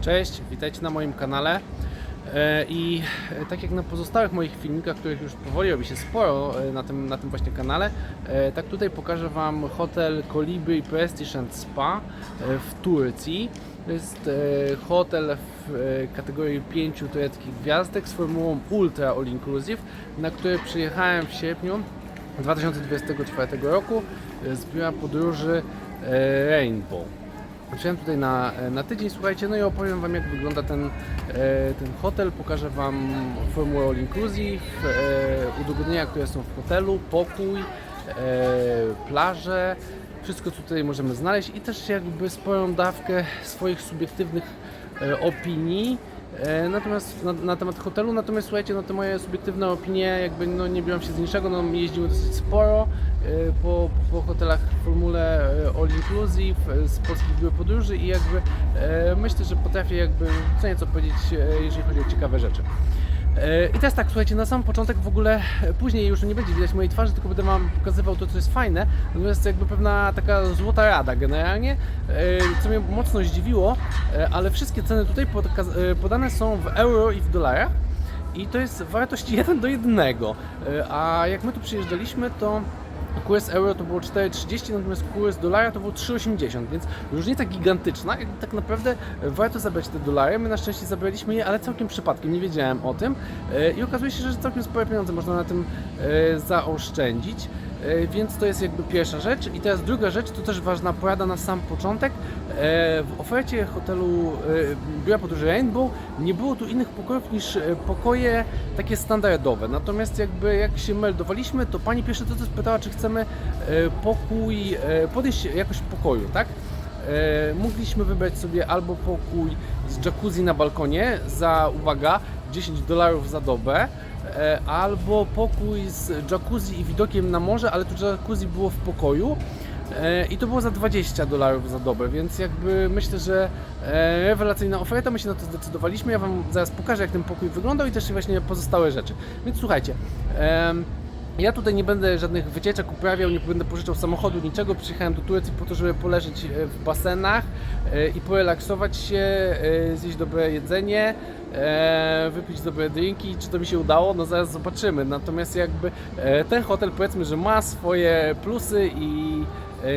Cześć, witajcie na moim kanale. I tak jak na pozostałych moich filmikach, których już powoli robi się sporo na tym właśnie kanale, tak tutaj pokażę Wam hotel Kolibri Prestige and Spa w Turcji. To jest hotel w kategorii 5 tureckich gwiazdek z formułą Ultra All Inclusive, na który przyjechałem w sierpniu 2024 roku z biura podróży Rainbow. Przyjechałem tutaj na tydzień, słuchajcie, no i opowiem Wam, jak wygląda ten hotel, pokażę Wam formułę All Inclusive, udogodnienia, które są w hotelu, pokój, plaże, wszystko co tutaj możemy znaleźć i też jakby sporą dawkę swoich subiektywnych opinii na temat hotelu. Natomiast słuchajcie, no te moje subiektywne opinie jakby no, nie biorą się z niczego, no jeździmy dosyć sporo po hotelach w formule All Inclusive z polskich biur podróży i jakby myślę, że potrafię jakby co nieco powiedzieć, jeżeli chodzi o ciekawe rzeczy. I teraz tak, słuchajcie, na sam początek w ogóle, później już nie będzie widać mojej twarzy, tylko będę Wam pokazywał to, co jest fajne, natomiast jakby pewna taka złota rada generalnie, co mnie mocno zdziwiło, ale wszystkie ceny tutaj podane są w euro i w dolarach i to jest wartość 1:1, a jak my tu przyjeżdżaliśmy, to kurs euro to było 4,30, natomiast kurs dolara to było 3,80, więc różnica gigantyczna i tak naprawdę warto zabrać te dolary. My na szczęście zabraliśmy je, ale całkiem przypadkiem, nie wiedziałem o tym i okazuje się, że całkiem spore pieniądze można na tym zaoszczędzić. Więc to jest jakby pierwsza rzecz. I teraz druga rzecz, to też ważna porada na sam początek. W ofercie hotelu biura podróży Rainbow nie było tu innych pokojów niż pokoje takie standardowe. Natomiast jakby jak się meldowaliśmy, to pani pierwsze to spytała, czy chcemy pokój, podejść jakoś pokoju, tak? Mogliśmy wybrać sobie albo pokój z jacuzzi na balkonie za, uwaga, $10 za dobę, albo pokój z jacuzzi i widokiem na morze, ale to jacuzzi było w pokoju i to było za $20 za dobę, więc jakby myślę, że rewelacyjna oferta, my się na to zdecydowaliśmy. Ja Wam zaraz pokażę, jak ten pokój wyglądał i też właśnie pozostałe rzeczy. Więc słuchajcie, ja tutaj nie będę żadnych wycieczek uprawiał, nie będę pożyczał samochodu, niczego. Przyjechałem do Turcji po to, żeby poleżeć w basenach i porelaksować się, zjeść dobre jedzenie, wypić dobre drinki. Czy to mi się udało? No zaraz zobaczymy. Natomiast jakby ten hotel, powiedzmy, że ma swoje plusy i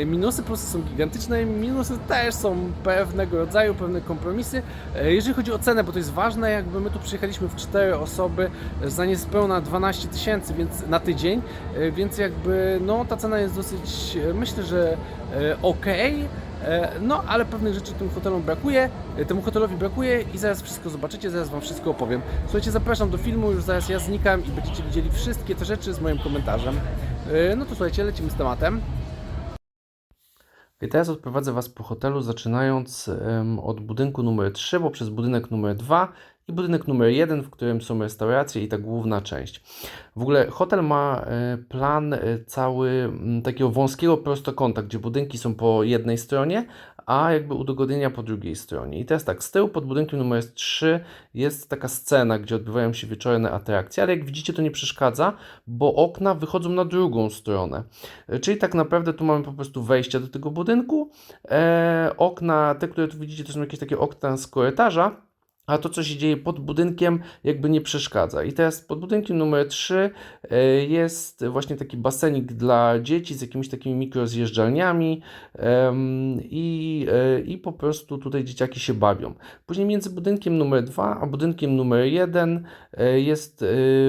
minusy. Plusy są gigantyczne, minusy też są pewnego rodzaju, pewne kompromisy. Jeżeli chodzi o cenę, bo to jest ważne, jakby my tu przyjechaliśmy w 4 osoby za niespełna 12 000, więc na tydzień, więc jakby no ta cena jest dosyć, myślę, że okej. No, ale pewnych rzeczy temu hotelowi brakuje i zaraz wszystko zobaczycie, zaraz Wam wszystko opowiem. Słuchajcie, zapraszam do filmu, już zaraz ja znikam i będziecie widzieli wszystkie te rzeczy z moim komentarzem. No to słuchajcie, lecimy z tematem. I teraz odprowadzę Was po hotelu, zaczynając od budynku numer 3, poprzez budynek numer 2 i budynek numer 1, w którym są restauracje i ta główna część. W ogóle hotel ma plan cały takiego wąskiego prostokąta, gdzie budynki są po jednej stronie, a jakby udogodnienia po drugiej stronie. I teraz tak, z tyłu pod budynkiem numer 3 jest taka scena, gdzie odbywają się wieczorne atrakcje, ale jak widzicie, to nie przeszkadza, bo okna wychodzą na drugą stronę. Czyli tak naprawdę tu mamy po prostu wejście do tego budynku. Okna, te, które tu widzicie, to są jakieś takie okna z korytarza, a to, co się dzieje pod budynkiem, jakby nie przeszkadza. I teraz pod budynkiem numer 3 jest właśnie taki basenik dla dzieci z jakimiś takimi mikrozjeżdżalniami i po prostu tutaj dzieciaki się bawią. Później między budynkiem numer 2 a budynkiem numer 1 jest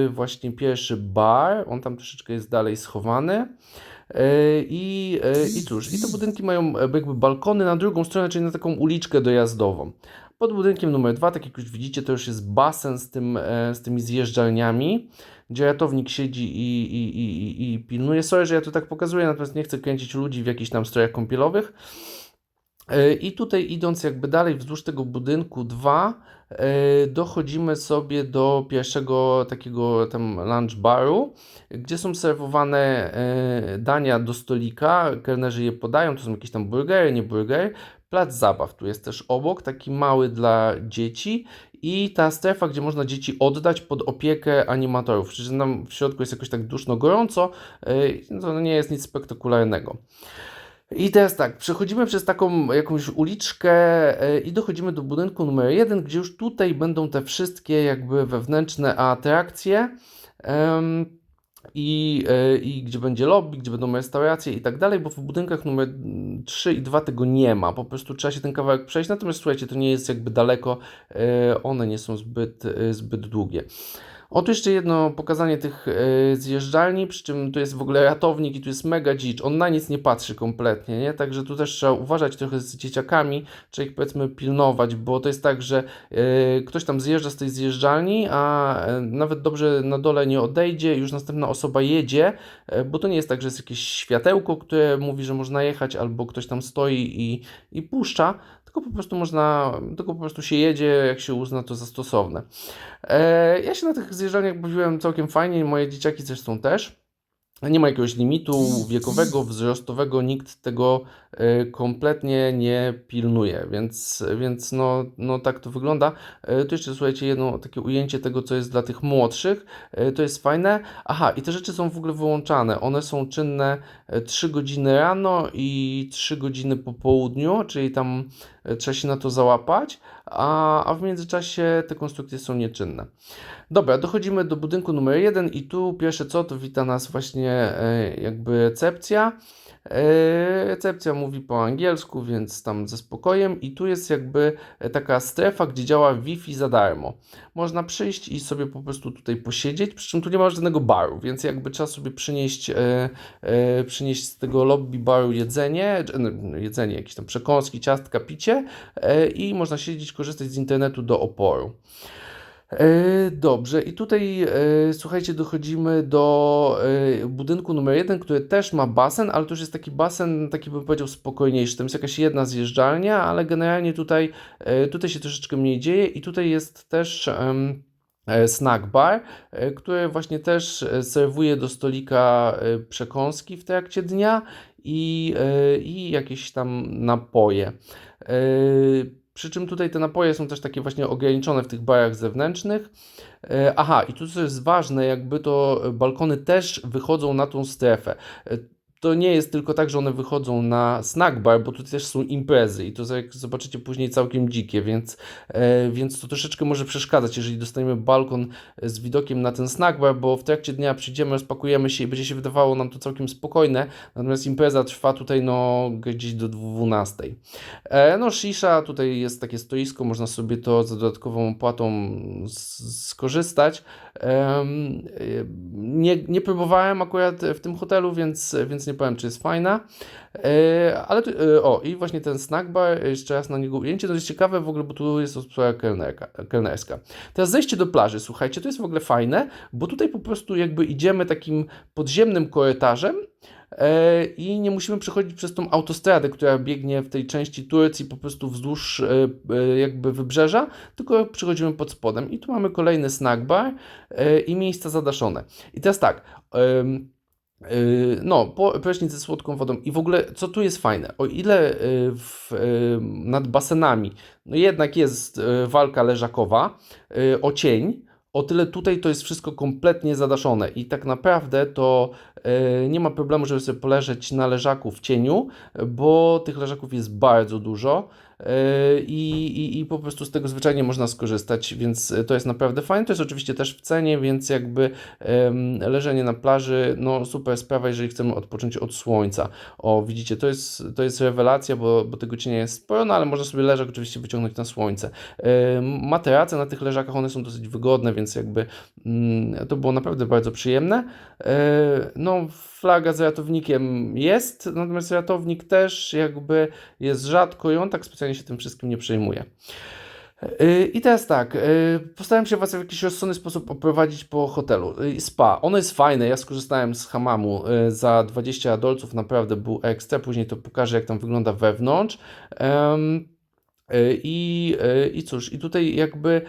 właśnie pierwszy bar, on tam troszeczkę jest dalej schowany. I cóż, i te budynki mają jakby balkony na drugą stronę, czyli na taką uliczkę dojazdową. Pod budynkiem numer 2, tak jak już widzicie, to już jest basen z tymi zjeżdżalniami, gdzie ratownik siedzi i pilnuje. Sorry, że ja to tak pokazuję, natomiast nie chcę kręcić ludzi w jakichś tam strojach kąpielowych. I tutaj idąc jakby dalej wzdłuż tego budynku 2, dochodzimy sobie do pierwszego takiego tam lunch baru, gdzie są serwowane dania do stolika, kelnerzy je podają, to są jakieś tam burgery, nie burgery. Plac zabaw tu jest też obok, taki mały dla dzieci i ta strefa, gdzie można dzieci oddać pod opiekę animatorów. Przecież tam w środku jest jakoś tak duszno, gorąco, to nie jest nic spektakularnego. I teraz tak, przechodzimy przez taką jakąś uliczkę i dochodzimy do budynku numer 1, gdzie już tutaj będą te wszystkie jakby wewnętrzne atrakcje. I gdzie będzie lobby, gdzie będą restauracje i tak dalej, bo w budynkach numer 3 i 2 tego nie ma, po prostu trzeba się ten kawałek przejść, natomiast słuchajcie, to nie jest jakby daleko, one nie są zbyt długie. Oto jeszcze jedno pokazanie tych zjeżdżalni, przy czym tu jest w ogóle ratownik i tu jest mega dzicz, on na nic nie patrzy kompletnie, nie? Także tu też trzeba uważać trochę z dzieciakami, trzeba ich powiedzmy pilnować, bo to jest tak, że ktoś tam zjeżdża z tej zjeżdżalni, a nawet dobrze na dole nie odejdzie, już następna osoba jedzie, bo to nie jest tak, że jest jakieś światełko, które mówi, że można jechać, albo ktoś tam stoi i puszcza, tylko po prostu się jedzie, jak się uzna to za stosowne. Ja się na tych zjeżdżalniach bawiłem całkiem fajnie, moje dzieciaki zresztą też. Nie ma jakiegoś limitu wiekowego, wzrostowego, nikt tego kompletnie nie pilnuje, więc no tak to wygląda. Tu jeszcze słuchajcie, jedno takie ujęcie tego, co jest dla tych młodszych, to jest fajne. Aha, i te rzeczy są w ogóle wyłączane, one są czynne 3 godziny rano i 3 godziny po południu, czyli tam trzeba się na to załapać, a w międzyczasie te konstrukcje są nieczynne. Dobra, dochodzimy do budynku numer 1 i tu pierwsze co, to wita nas właśnie jakby recepcja. Recepcja mówi po angielsku, więc tam ze spokojem i tu jest jakby taka strefa, gdzie działa Wi-Fi za darmo. Można przyjść i sobie po prostu tutaj posiedzieć, przy czym tu nie ma żadnego baru, więc jakby trzeba sobie przynieść z tego lobby baru jedzenie, jakieś tam przekąski, ciastka, picie i można siedzieć, korzystać z internetu do oporu. Dobrze, i tutaj słuchajcie, dochodzimy do budynku numer 1, który też ma basen, ale to już jest taki basen, taki bym powiedział spokojniejszy. Tam jest jakaś jedna zjeżdżalnia, ale generalnie tutaj się troszeczkę mniej dzieje i tutaj jest też snack bar, który właśnie też serwuje do stolika przekąski w trakcie dnia i jakieś tam napoje. Przy czym tutaj te napoje są też takie właśnie ograniczone w tych barach zewnętrznych. Aha, i tu co jest ważne, jakby to balkony też wychodzą na tą strefę. To nie jest tylko tak, że one wychodzą na snack bar, bo tu też są imprezy i to jak zobaczycie później całkiem dzikie, więc to troszeczkę może przeszkadzać, jeżeli dostaniemy balkon z widokiem na ten snack bar, bo w trakcie dnia przyjdziemy, rozpakujemy się i będzie się wydawało nam to całkiem spokojne, natomiast impreza trwa tutaj no gdzieś do 12. No shisha, tutaj jest takie stoisko, można sobie to za dodatkową opłatą skorzystać. Nie próbowałem akurat w tym hotelu, więc nie powiem, czy jest fajna. Ale i właśnie ten snack bar, jeszcze raz na niego ujęcie, to jest ciekawe w ogóle, bo tu jest obsługa kelnerska. Teraz zejście do plaży, słuchajcie, to jest w ogóle fajne, bo tutaj po prostu jakby idziemy takim podziemnym korytarzem i nie musimy przechodzić przez tą autostradę, która biegnie w tej części Turcji po prostu wzdłuż jakby wybrzeża, tylko przechodzimy pod spodem i tu mamy kolejny snack bar i miejsca zadaszone. I teraz tak, prysznic ze słodką wodą i w ogóle co tu jest fajne, o ile nad basenami no jednak jest walka leżakowa o cień, o tyle tutaj to jest wszystko kompletnie zadaszone i tak naprawdę to nie ma problemu, żeby sobie poleżeć na leżaku w cieniu, bo tych leżaków jest bardzo dużo i po prostu z tego zwyczajnie można skorzystać, więc to jest naprawdę fajne. To jest oczywiście też w cenie, więc jakby leżenie na plaży, no super sprawa, jeżeli chcemy odpocząć od słońca. O, widzicie, to jest rewelacja, bo tego cienia jest sporo, no ale można sobie leżak oczywiście wyciągnąć na słońce. Materace na tych leżakach, one są dosyć wygodne, więc jakby to było naprawdę bardzo przyjemne. No, flaga z ratownikiem jest, natomiast ratownik też jakby jest rzadko i on tak specjalnie się tym wszystkim nie przejmuje. I teraz tak, postaram się Was w jakiś rozsądny sposób oprowadzić po hotelu. Spa, ono jest fajne, ja skorzystałem z hamamu za $20, naprawdę był ekstra, później to pokażę jak tam wygląda wewnątrz. I cóż, i tutaj jakby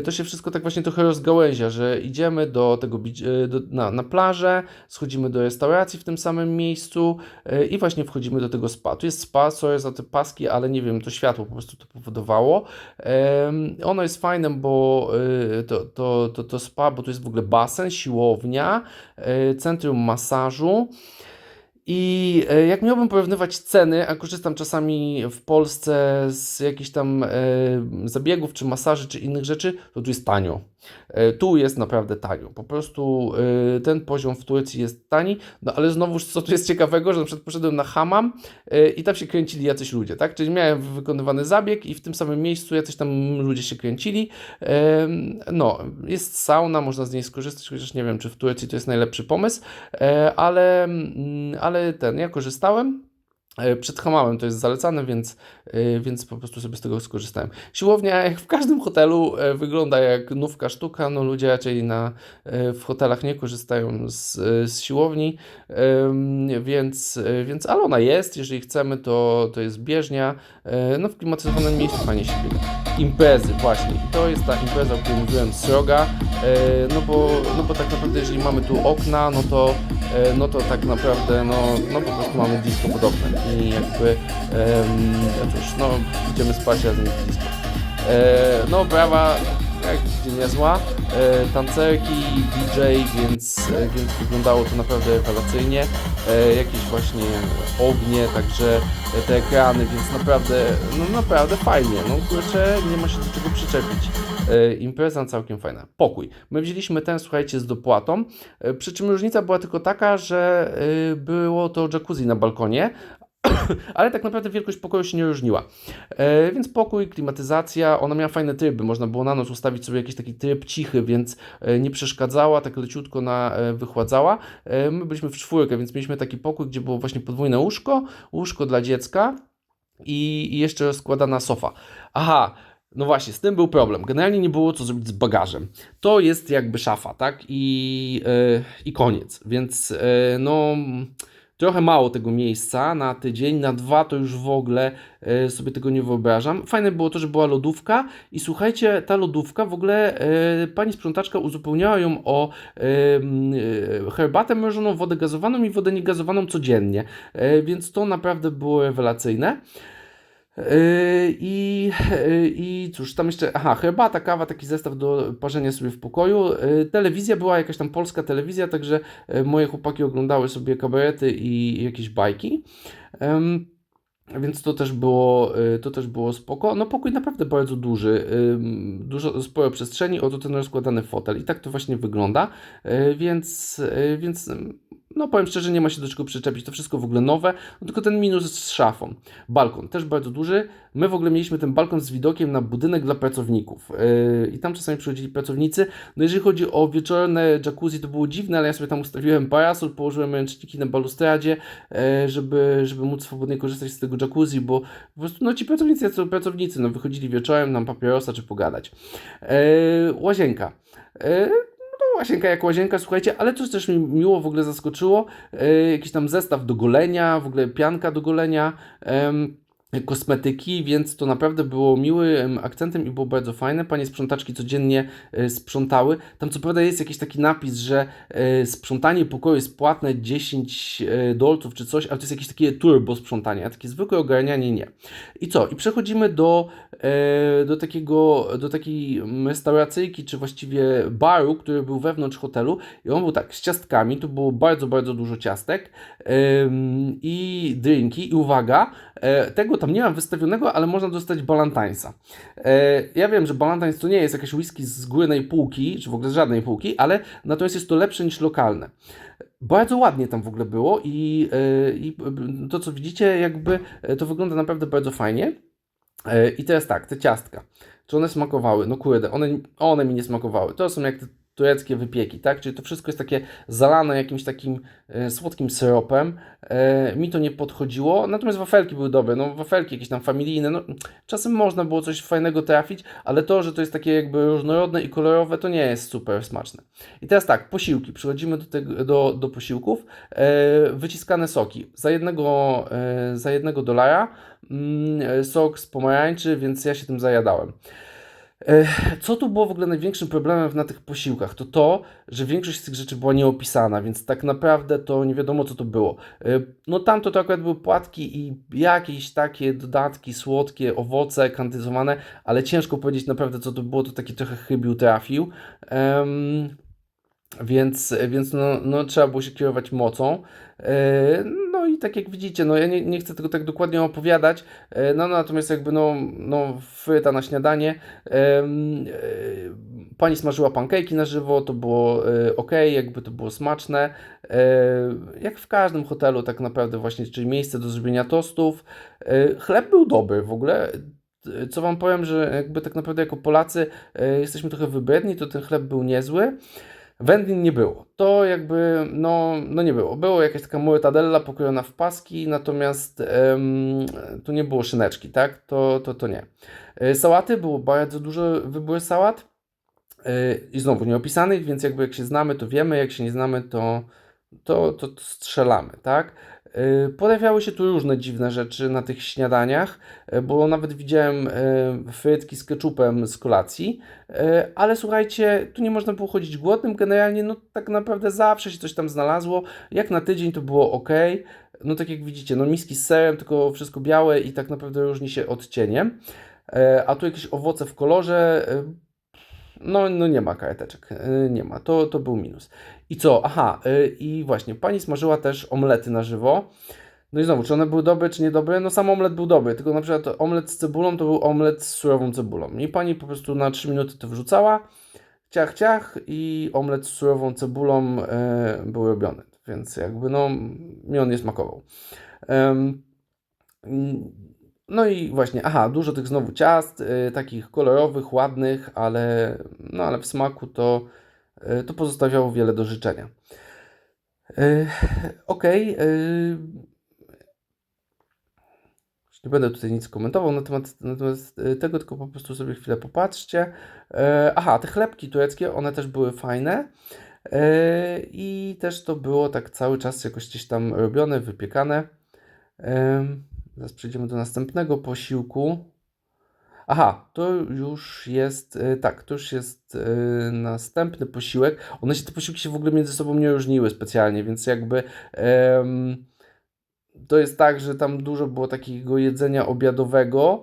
to się wszystko tak właśnie trochę rozgałęzia, że idziemy do tego na plażę, schodzimy do restauracji w tym samym miejscu i właśnie wchodzimy do tego spa. Tu jest spa, sorry za te paski, ale nie wiem, to światło po prostu to powodowało. Ono jest fajne, bo to spa, bo tu jest w ogóle basen, siłownia, centrum masażu. I jak miałbym porównywać ceny, a korzystam czasami w Polsce z jakichś tam zabiegów, czy masaży, czy innych rzeczy, to tu jest tanio. Tu jest naprawdę tanio. Po prostu ten poziom w Turcji jest tani, no ale znowuż co tu jest ciekawego, że na przykład poszedłem na hammam i tam się kręcili jacyś ludzie, tak? Czyli miałem wykonywany zabieg i w tym samym miejscu jacyś tam ludzie się kręcili. No, jest sauna, można z niej skorzystać, chociaż nie wiem, czy w Turcji to jest najlepszy pomysł, ale ja korzystałem. Przed hammamem to jest zalecane, więc po prostu sobie z tego skorzystałem. Siłownia, jak w każdym hotelu, wygląda jak nówka sztuka. No, ludzie raczej w hotelach nie korzystają z siłowni, ale ona jest. Jeżeli chcemy, to jest bieżnia. No, w klimatyzowanym miejscu fajnie się biega. Imprezy, właśnie. I to jest ta impreza, o której mówiłem, sroga. No bo tak naprawdę, jeżeli mamy tu okna, no to tak naprawdę, no po prostu mamy disco pod oknem i jakby, cóż, no idziemy spać razem w disco. No brawa, jak gdzie niezła, tancerki, DJ, więc wyglądało to naprawdę rewelacyjnie, jakieś właśnie ognie, także te ekrany, więc naprawdę fajnie, no kurczę, nie ma się do czego przyczepić. Impreza całkiem fajna. Pokój. My wzięliśmy ten, słuchajcie, z dopłatą, przy czym różnica była tylko taka, że było to jacuzzi na balkonie, ale tak naprawdę wielkość pokoju się nie różniła. Więc pokój, klimatyzacja, ona miała fajne tryby, można było na noc ustawić sobie jakiś taki tryb cichy, więc nie przeszkadzała, tak leciutko wychładzała. My byliśmy w 4, więc mieliśmy taki pokój, gdzie było właśnie podwójne łóżko dla dziecka i jeszcze rozkładana sofa. Aha, no właśnie, z tym był problem. Generalnie nie było co zrobić z bagażem. To jest jakby szafa, tak? I koniec. Więc no trochę mało tego miejsca na tydzień, na 2 to już w ogóle sobie tego nie wyobrażam. Fajne było to, że była lodówka i słuchajcie, ta lodówka w ogóle pani sprzątaczka uzupełniała ją o herbatę mrożoną, wodę gazowaną i wodę niegazowaną codziennie, więc to naprawdę było rewelacyjne. I cóż, tam jeszcze, herbata, kawa, taki zestaw do parzenia sobie w pokoju. Telewizja była jakaś tam polska telewizja, także moje chłopaki oglądały sobie kabarety i jakieś bajki. Więc to też było spoko. No pokój naprawdę bardzo duży, sporo przestrzeni, oto ten rozkładany fotel i tak to właśnie wygląda, więc no powiem szczerze, nie ma się do czego przyczepić, to wszystko w ogóle nowe, no tylko ten minus z szafą. Balkon też bardzo duży, my w ogóle mieliśmy ten balkon z widokiem na budynek dla pracowników i tam czasami przychodzili pracownicy. No jeżeli chodzi o wieczorne jacuzzi, to było dziwne, ale ja sobie tam ustawiłem parasol, położyłem ręczniki na balustradzie, żeby móc swobodnie korzystać z tego jacuzzi, bo po prostu no ci pracownicy, no wychodzili wieczorem nam papierosa czy pogadać. Łazienka. Łazienka jak łazienka, słuchajcie, ale coś też mi miło w ogóle zaskoczyło, jakiś tam zestaw do golenia, w ogóle pianka do golenia, kosmetyki, więc to naprawdę było miłym akcentem i było bardzo fajne. Panie sprzątaczki codziennie sprzątały. Tam co prawda jest jakiś taki napis, że sprzątanie pokoju jest płatne 10 dolców czy coś, ale to jest jakieś takie turbo sprzątanie, a takie zwykłe ogarnianie nie. I co? I przechodzimy do takiej restauracyjki, czy właściwie baru, który był wewnątrz hotelu i on był tak, z ciastkami, tu było bardzo, bardzo dużo ciastek i drinki i uwaga, tego tam nie mam wystawionego, ale można dostać Ballantine'a. Ja wiem, że Ballantine's to nie jest jakaś whisky z górnej półki, czy w ogóle z żadnej półki, ale natomiast jest to lepsze niż lokalne. Bardzo ładnie tam w ogóle było i to co widzicie, jakby to wygląda naprawdę bardzo fajnie. I teraz tak, te ciastka. Czy one smakowały? No kurde, one mi nie smakowały. To są jak te tureckie wypieki, tak? Czyli to wszystko jest takie zalane jakimś takim słodkim syropem. Mi to nie podchodziło, natomiast wafelki były dobre. No wafelki jakieś tam familijne, no czasem można było coś fajnego trafić, ale to, że to jest takie jakby różnorodne i kolorowe, to nie jest super smaczne. I teraz tak, posiłki. Przechodzimy do posiłków. Wyciskane soki. Za jednego dolara sok z pomarańczy, więc ja się tym zajadałem. Co tu było w ogóle największym problemem na tych posiłkach? To, że większość z tych rzeczy była nieopisana, więc tak naprawdę to nie wiadomo co to było. No tamto to akurat były płatki i jakieś takie dodatki słodkie, owoce kandyzowane, ale ciężko powiedzieć naprawdę co to było, to taki trochę chybił trafił. Więc no, trzeba było się kierować mocą. No tak jak widzicie, no ja nie chcę tego tak dokładnie opowiadać, no natomiast jakby fryta na śniadanie, pani smażyła pankejki na żywo, to było ok, jakby to było smaczne, jak w każdym hotelu tak naprawdę właśnie, czyli miejsce do zrobienia tostów, chleb był dobry w ogóle. Co wam powiem, że jakby tak naprawdę jako Polacy jesteśmy trochę wybredni, to ten chleb był niezły. Wędlin nie było. To jakby, no nie było. Było jakaś taka mortadella pokrojona w paski, natomiast tu nie było szyneczki, tak? To nie. Sałaty, było bardzo dużo wybór sałat i znowu nieopisanych, więc jakby jak się znamy, to wiemy, jak się nie znamy, to strzelamy, tak? Pojawiały się tu różne dziwne rzeczy na tych śniadaniach, bo nawet widziałem frytki z ketchupem z kolacji, ale słuchajcie, tu nie można było chodzić głodnym, generalnie no tak naprawdę zawsze się coś tam znalazło, jak na tydzień to było ok, no tak jak widzicie, no miski z serem, tylko wszystko białe i tak naprawdę różni się odcieniem, a tu jakieś owoce w kolorze, no nie ma kareteczek, nie ma, to był minus. I co? Aha, i właśnie, pani smażyła też omlety na żywo. No i znowu, czy one były dobre, czy niedobre? No sam omlet był dobry, tylko na przykład omlet z cebulą to był omlet z surową cebulą. I pani po prostu na 3 minuty to wrzucała, ciach i omlet z surową cebulą był robiony. Więc jakby mi on nie smakował. No i właśnie, dużo tych znowu ciast, takich kolorowych, ładnych, ale w smaku to pozostawiało wiele do życzenia. Okej. Nie będę tutaj nic komentował na temat tego, tylko po prostu sobie chwilę popatrzcie. Te chlebki tureckie, one też były fajne. I też to było tak cały czas jakoś gdzieś tam robione, wypiekane. Zaraz przejdziemy do następnego posiłku. To już jest, to już jest następny posiłek. Te posiłki się w ogóle między sobą nie różniły specjalnie, więc jakby to jest tak, że tam dużo było takiego jedzenia obiadowego.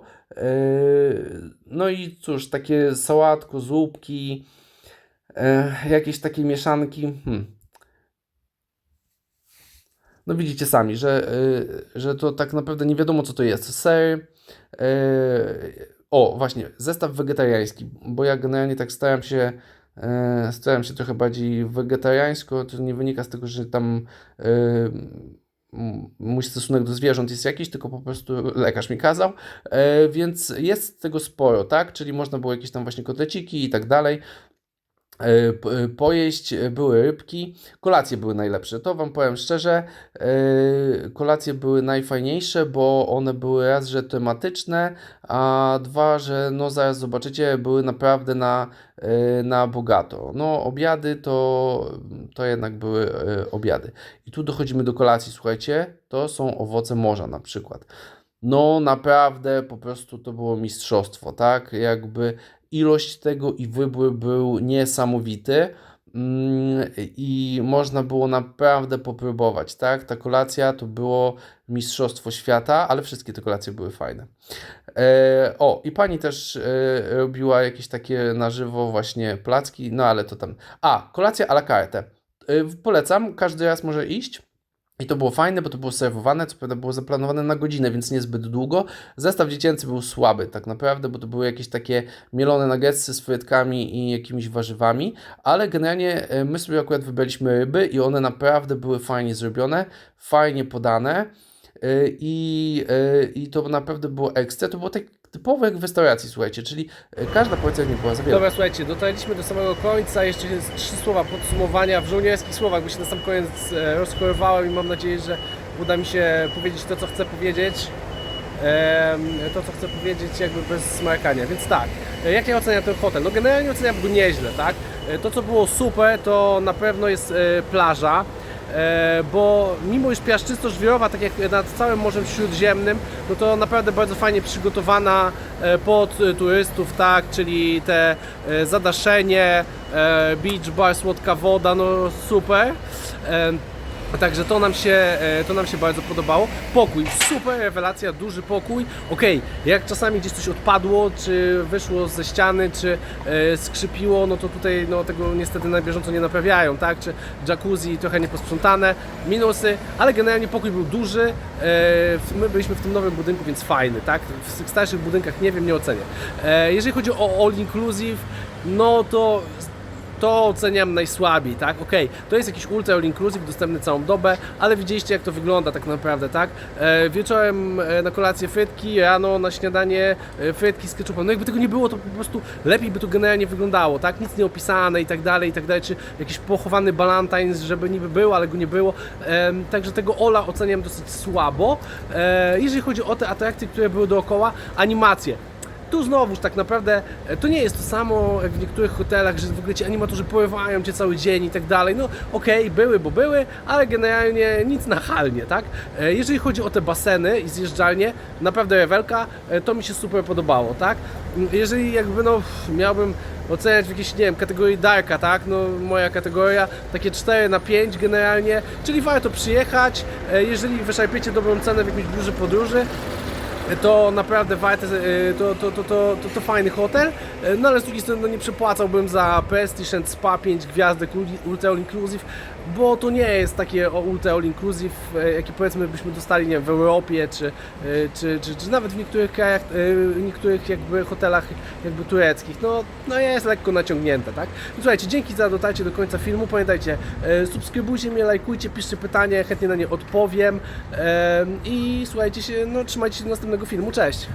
No i cóż, takie sałatko, zupki, jakieś takie mieszanki. No widzicie sami, że to tak naprawdę nie wiadomo co to jest. Ser, właśnie, zestaw wegetariański, bo ja generalnie tak starałem się trochę bardziej wegetariańsko, to nie wynika z tego, że tam mój stosunek do zwierząt jest jakiś, tylko po prostu lekarz mi kazał, więc jest tego sporo, tak, czyli można było jakieś tam właśnie kotleciki i tak dalej pojeść, były rybki, kolacje były najlepsze, to wam powiem szczerze, kolacje były najfajniejsze, bo one były raz, że tematyczne, a dwa, że zaraz zobaczycie, były naprawdę na bogato. Obiady to jednak były obiady. I tu dochodzimy do kolacji, słuchajcie, to są owoce morza na przykład. Naprawdę po prostu to było mistrzostwo, tak? Jakby ilość tego i wybór był niesamowity i można było naprawdę popróbować, tak? Ta kolacja to było mistrzostwo świata, ale wszystkie te kolacje były fajne. I pani też robiła jakieś takie na żywo właśnie placki, ale to tam... Kolacja à la carte. Polecam, każdy raz może iść. I to było fajne, bo to było serwowane, co prawda było zaplanowane na godzinę, więc niezbyt długo. Zestaw dziecięcy był słaby tak naprawdę, bo to były jakieś takie mielone nuggetsy z frytkami i jakimiś warzywami, ale generalnie my sobie akurat wybraliśmy ryby i one naprawdę były fajnie zrobione, fajnie podane i to naprawdę było ekstra. To było tak typowo jak w restauracji, słuchajcie, czyli każda porcja nie była za wiele. Dobra, słuchajcie, dotarliśmy do samego końca, jeszcze jest 3 słowa podsumowania w żołnierskich słowach, bo się na sam koniec rozkorowałem i mam nadzieję, że uda mi się powiedzieć to, co chcę powiedzieć. Jakby bez smarkania, więc tak, jak ja oceniam ten hotel? Generalnie oceniam go nieźle, tak? To, co było super, to na pewno jest plaża, bo mimo iż piaszczystość żwirowa, tak jak nad całym Morzem Śródziemnym, to naprawdę bardzo fajnie przygotowana pod turystów, tak, czyli te zadaszenie, beach bar, słodka woda, super. Także to nam się bardzo podobało. Pokój, super rewelacja, duży pokój. Okej, jak czasami gdzieś coś odpadło, czy wyszło ze ściany, czy skrzypiło, no to tutaj no, tego niestety na bieżąco nie naprawiają, tak? Czy jacuzzi trochę nieposprzątane, minusy, ale generalnie pokój był duży. My byliśmy w tym nowym budynku, więc fajny, tak? W tych starszych budynkach nie wiem, nie ocenię. Jeżeli chodzi o all inclusive, no to oceniam najsłabiej, tak? Okej, to jest jakiś ultra all inclusive, dostępny całą dobę, ale widzieliście jak to wygląda tak naprawdę, tak? Wieczorem na kolację frytki, rano na śniadanie frytki z ketchupem. No jakby tego nie było, to po prostu lepiej by to generalnie wyglądało, tak? Nic nie opisane i tak dalej, czy jakiś pochowany Ballantines, żeby niby był, ale go nie było. Także tego Ola oceniam dosyć słabo. Jeżeli chodzi o te atrakcje, które były dookoła, animacje. Tu znowuż tak naprawdę to nie jest to samo jak w niektórych hotelach, że w ogóle ci animatorzy porywają cię cały dzień i tak dalej. No okej, były, bo były, ale generalnie nic nachalnie, tak? Jeżeli chodzi o te baseny i zjeżdżalnie, naprawdę rewelka, to mi się super podobało, tak? Jeżeli jakby no miałbym oceniać w jakiejś, nie wiem, kategorii darka, tak? No moja kategoria, takie 4/5 generalnie, czyli warto przyjechać, jeżeli wyszarpiecie dobrą cenę w jakimś biurze podróży, to naprawdę warte, to fajny hotel, no ale z drugiej strony no, nie przepłacałbym za Prestige and Spa 5 gwiazdek Ultra All Inclusive, bo to nie jest takie Ultra All Inclusive, jakie powiedzmy byśmy dostali, nie wiem, w Europie, czy nawet w niektórych krajach, niektórych jakby hotelach jakby tureckich, no jest lekko naciągnięte, tak? I słuchajcie, dzięki za dotarcie do końca filmu, pamiętajcie, subskrybujcie mnie, lajkujcie, piszcie pytania, chętnie na nie odpowiem i słuchajcie się, no trzymajcie się do następnego filmu, cześć!